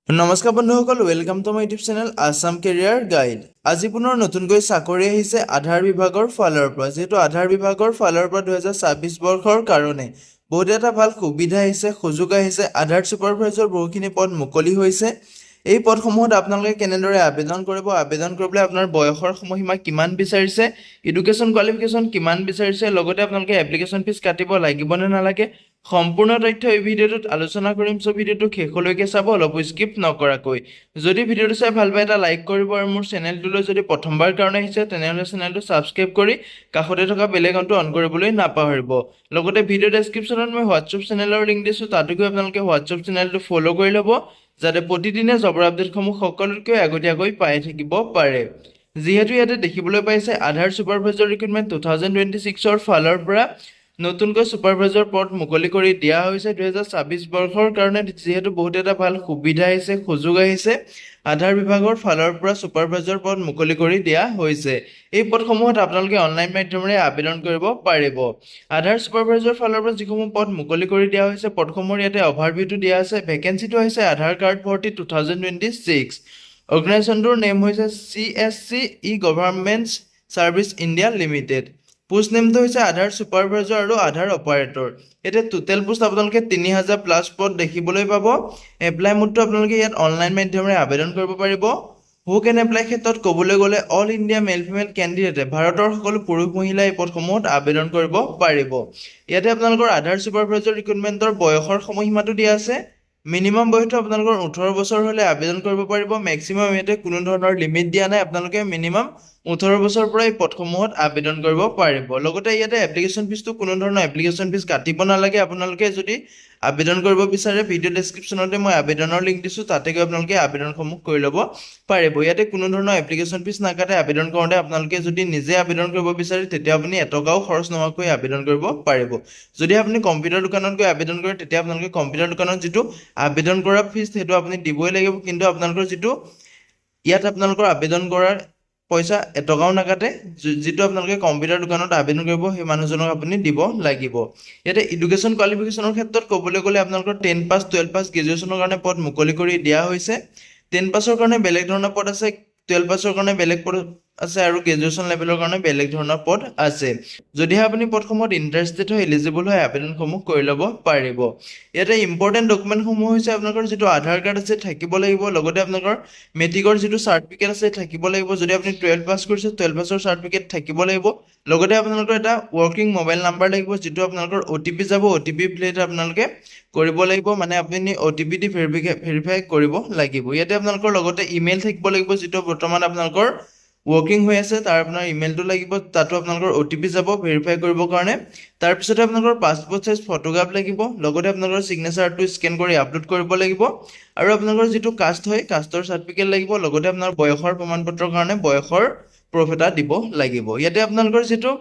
নমস্কাৰ বন্ধুসকল, welcome to my YouTube channel Assam career guide. আজি পুনৰ নতুনকৈ চাকৰি আহিছে আধাৰ বিভাগৰ ফালৰ পৰা। যিহেতু আধাৰ বিভাগৰ ফালৰ পৰা 2026 বৰ্ষৰ কাৰণে বহুত এটা ভাল সুবিধা আহিছে, সুযোগ আহিছে। আধাৰ ছুপাৰভাইজাৰ বহুখিনি পদ মুকলি হৈছে। এই পদসমূহত আপোনালোকে কেনেদৰে আবেদন কৰিব, আবেদন কৰিবলৈ আপোনাৰ বয়সৰ সময়সীমা কিমান বিচাৰিছে, এডুকেশ্যন কোৱালিফিকেশ্যন কিমান বিচাৰিছে, লগতে আপোনালোকে এপ্লিকেশ্যন ফিজ কাটিব লাগিব নে নালাগে, সম্পূৰ্ণ তথ্য এই ভিডিঅ'টোত আলোচনা কৰিম। চ' ভিডিঅ'টো শেষলৈকে চাব, অলপ স্কিপ নকৰাকৈ। যদি ভিডিঅ'টো চাই ভাল পায় এটা লাইক কৰিব, আৰু মোৰ চেনেলটোলৈ যদি প্ৰথমবাৰ কাৰণে আহিছে তেনেহ'লে চেনেলটো ছাবস্ক্ৰাইব কৰি কাষতে থকা বেল আইকনটো অন কৰিবলৈ নাপাহৰিব। লগতে ভিডিঅ' ডেছক্ৰিপশ্যনত মই হোৱাটছএপ চেনেলৰ লিংক দিছোঁ, তাতো গৈ আপোনালোকে হোৱাটছএপ চেনেলটো ফ'ল' কৰি ল'ব, যাতে প্ৰতিদিনে জবৰ আপডেটসমূহ সকলোতকৈ আগতীয়াকৈ পাই থাকিব পাৰে। যিহেতু ইয়াতে দেখিবলৈ পাইছে আধাৰ ছুপাৰভাইজাৰ ৰিক্ৰুটমেণ্ট 2026ৰ ফালৰ পৰা নতুনকৈ ছুপাৰভাইজাৰ পদ মুকলি কৰি দিয়া হৈছে 2026 বৰ্ষৰ কাৰণে। যিহেতু বহুত এটা ভাল সুবিধা আহিছে, সুযোগ আহিছে, আধাৰ বিভাগৰ ফালৰ পৰা ছুপাৰভাইজাৰ পদ মুকলি কৰি দিয়া হৈছে। এই পদসমূহত আপোনালোকে অনলাইন মাধ্যমেৰে আবেদন কৰিব পাৰিব। আধাৰ ছুপাৰভাইজাৰ ফালৰ পৰা যিসমূহ পদ মুকলি কৰি দিয়া হৈছে, পদসমূহৰ ইয়াতে অভাৰভিউটো দিয়া আছে। ভেকেঞ্চিটো হৈছে আধাৰ কাৰ্ড ভৰ্তি 2026। অৰ্গেনাইজেশ্যনটোৰ নেম হৈছে CSC government service India limited. Post নেমটো হৈছে আধাৰ ছুপাৰভাইজাৰ আৰু আধাৰ অপাৰেটৰ। এতিয়া টোটেল পোষ্ট আপোনালোকে 3000+ পদ দেখিবলৈ পাব। এপ্লাই মোডটো আপোনালোকে ইয়াত অনলাইন মাধ্যমেৰে আবেদন কৰিব পাৰিব। হু কেন এপ্লাই ক্ষেত্ৰত ক'বলৈ গ'লে অল ইণ্ডিয়া মেল ফিমেল কেণ্ডিডেটে, ভাৰতৰ সকলো পুৰুষ মহিলা এই পদসমূহত আবেদন কৰিব পাৰিব। ইয়াতে আপোনালোকৰ আধাৰ ছুপাৰভাইজাৰ ৰিক্ৰুটমেণ্টৰ বয়সৰ সময়সীমাটো দিয়া আছে। মিনিমাম বয়সটো আপোনালোকৰ 18 বছৰ হ'লে আবেদন কৰিব পাৰিব। মেক্সিমাম ইয়াতে কোনো ধৰণৰ লিমিট দিয়া নাই, আপোনালোকে মিনিমাম 18 বছৰৰ পৰা এই পদসমূহত আবেদন কৰিব পাৰিব। লগতে ইয়াতে এপ্লিকেশ্যন ফিজটো কোনো ধৰণৰ এপ্লিকেশ্যন ফিজ কাটিব নালাগে। আপোনালোকে যদি আবেদন কৰিব বিচাৰে, ভিডিঅ' ডেছক্ৰিপশ্যনতে মই আবেদনৰ লিংক দিছোঁ, তাতে গৈ আপোনালোকে আবেদনসমূহ কৰি ল'ব পাৰিব। ইয়াতে কোনো ধৰণৰ এপ্লিকেশ্যন ফিজ নাকাটে। আবেদন কৰোঁতে আপোনালোকে যদি নিজে আবেদন কৰিব বিচাৰে, তেতিয়া আপুনি এটকাও খৰচ নোহোৱাকৈ আবেদন কৰিব পাৰিব। যদি আপুনি কম্পিউটাৰ দোকানত গৈ আবেদন কৰে, তেতিয়া আপোনালোকে কম্পিউটাৰ দোকানত যিটো আবেদন কৰা ফিজ সেইটো আপুনি দিবই লাগিব। কিন্তু আপোনালোকৰ যিটো ইয়াত আপোনালোকৰ আবেদন কৰাৰ পইচা এটকাও নাকাটে। যিটো আপোনালোকে কম্পিউটাৰ দোকানত আবেদন কৰিব, সেই মানুহজনক আপুনি দিব লাগিব। ইয়াতে এডুকেশ্যন কোৱালিফিকেশ্যনৰ ক্ষেত্ৰত ক'বলৈ গ'লে আপোনালোকৰ 10 পাছ, 12 পাছ, গ্ৰেজুৱেশ্যনৰ কাৰণে পদ মুকলি কৰি দিয়া হৈছে। 10 পাছৰ কাৰণে বেলেগ ধৰণৰ পদ আছে, 12 পাছৰ কাৰণে বেলেগ পদ আছে, আৰু গ্ৰেজুৱেশ্যন লেভেলৰ কাৰণে বেলেগ ধৰণৰ পদ আছে। যদিহে আপুনি পদসমূহত ইণ্টাৰেষ্টেড হয়, এলিজিবল হয়, আবেদনসমূহ কৰি ল'ব পাৰিব। ইয়াতে ইম্পৰ্টেণ্ট ডকুমেণ্টসমূহ হৈছে আপোনালোকৰ যিটো আধাৰ কাৰ্ড আছে থাকিব লাগিব, লগতে আপোনালোকৰ মেট্ৰিকৰ যিটো চাৰ্টিফিকেট আছে থাকিব লাগিব। যদি আপুনি 12 পাছ কৰিছে, 12 পাছৰ চাৰ্টিফিকেট থাকিব লাগিব। লগতে আপোনালোকৰ এটা ৱৰ্কিং মোবাইল নাম্বাৰ লাগিব, যিটো আপোনালোকৰ OTP যাব। OTP প্লেট আপোনালোকে কৰিব লাগিব, মানে আপুনি OTP দি ভেৰিফাই কৰিব লাগিব। ইয়াতে আপোনালোকৰ লগতে ইমেইল থাকিব লাগিব, যিটো বৰ্তমান আপোনালোকৰ ৱৰ্কিং হৈ আছে, তাৰ আপোনাৰ ইমেইলটো লাগিব। তাতো আপোনালোকৰ OTP যাব ভেৰিফাই কৰিবৰ কাৰণে। তাৰপিছতে আপোনালোকৰ পাছপোৰ্ট চাইজ ফটোগ্ৰাফ লাগিব, লগতে আপোনালোকৰ ছিগনেচাৰটো স্কেন কৰি আপলোড কৰিব লাগিব, আৰু আপোনালোকৰ যিটো কাষ্ট হয়, কাষ্টৰ চাৰ্টিফিকেট লাগিব। লগতে আপোনাৰ বয়সৰ প্ৰমাণপত্ৰৰ কাৰণে বয়সৰ প্ৰুফ এটা দিব লাগিব। ইয়াতে আপোনালোকৰ যিটো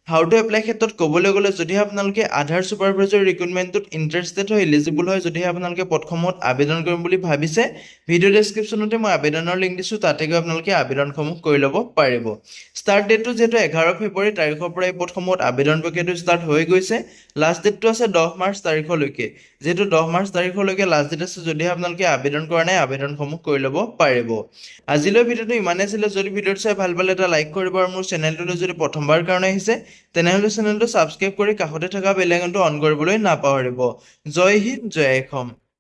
হাউ টু এপ্লাই ক্ষেত্ৰত ক'বলৈ গ'লে, যদিহে আপোনালোকে আধাৰ ছুপাৰভাইজাৰ ৰিক্ৰুটমেণ্টটোত ইণ্টাৰেষ্টেড হয়, এলিজিবল হয়, যদিহে আপোনালোকে পদসমূহত আবেদন কৰিম বুলি ভাবিছে, ভিডিঅ' ডেছক্ৰিপশ্যনতে মই আবেদনৰ লিংক দিছোঁ, তাতে গৈ আপোনালোকে আবেদনসমূহ কৰি ল'ব পাৰিব। ষ্টাৰ্ট ডেটটো যিহেতু 11 ফেব্ৰুৱাৰী তাৰিখৰ পৰা এই পদসমূহত আবেদন প্ৰক্ৰিয়াটো ষ্টাৰ্ট হৈ গৈছে। লাষ্ট ডেটটো আছে 10 মাৰ্চ তাৰিখলৈকে। যিহেতু 10 মাৰ্চ তাৰিখলৈকে লাষ্ট ডেট আছে, যদিহে আপোনালোকে আবেদন কৰা নাই, আবেদনসমূহ কৰি ল'ব পাৰিব। আজিলৈ ভিডিঅ'টো ইমানেই আছিলে। যদি ভিডিঅ'টো চাই ভাল পালে এটা লাইক কৰিব, আৰু মোৰ চেনেলটোলৈ যদি প্ৰথমবাৰ কাৰণে আহিছে তেনেহ'লে চেনেলটো ছাবস্ক্ৰাইব কৰি কাষতে থকা বেল আইকনটো অন কৰিবলৈ নাপাহৰিব। জয় হিন্দ, জয় অসম।